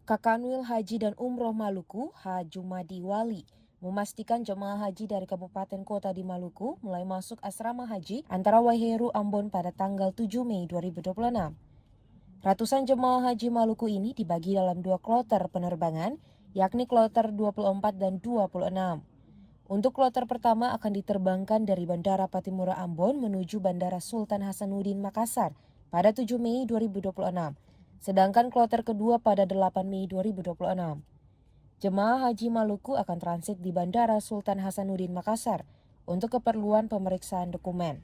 Kakanwil Haji dan Umroh Maluku, H. Jumadi Wali, memastikan jemaah haji dari kabupaten kota di Maluku mulai masuk asrama haji antara Waiheru Ambon pada tanggal 7 Mei 2026. Ratusan jemaah haji Maluku ini dibagi dalam dua kloter penerbangan, yakni kloter 24 dan 26. Untuk kloter pertama akan diterbangkan dari Bandara Patimura Ambon menuju Bandara Sultan Hasanuddin Makassar pada 7 Mei 2026, sedangkan kloter kedua pada 8 Mei 2026. Jemaah haji Maluku akan transit di Bandara Sultan Hasanuddin Makassar untuk keperluan pemeriksaan dokumen.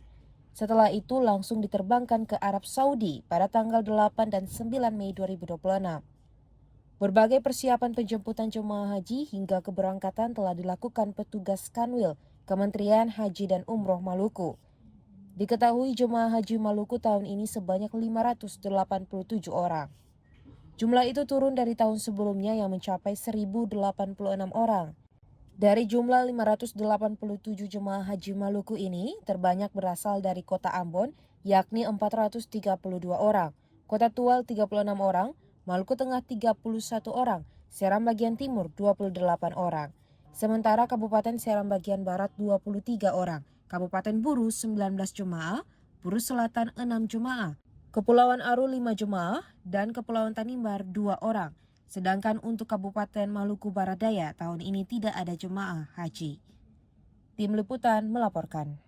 Setelah itu langsung diterbangkan ke Arab Saudi pada tanggal 8 dan 9 Mei 2026. Berbagai persiapan penjemputan jemaah haji hingga keberangkatan telah dilakukan petugas Kanwil, Kementerian Haji dan Umroh Maluku. Diketahui jemaah haji Maluku tahun ini sebanyak 587 orang. Jumlah itu turun dari tahun sebelumnya yang mencapai 1.086 orang. Dari jumlah 587 jemaah haji Maluku ini, terbanyak berasal dari kota Ambon, yakni 432 orang, Kota Tual 36 orang, Maluku Tengah 31 orang, Seram bagian timur 28 orang. Sementara Kabupaten Seram bagian barat 23 orang, Kabupaten Buru 19 jemaah, Buru Selatan 6 jemaah, Kepulauan Aru 5 jemaah, dan Kepulauan Tanimbar 2 orang. Sedangkan untuk Kabupaten Maluku Barat Daya tahun ini tidak ada jemaah haji. Tim Liputan melaporkan.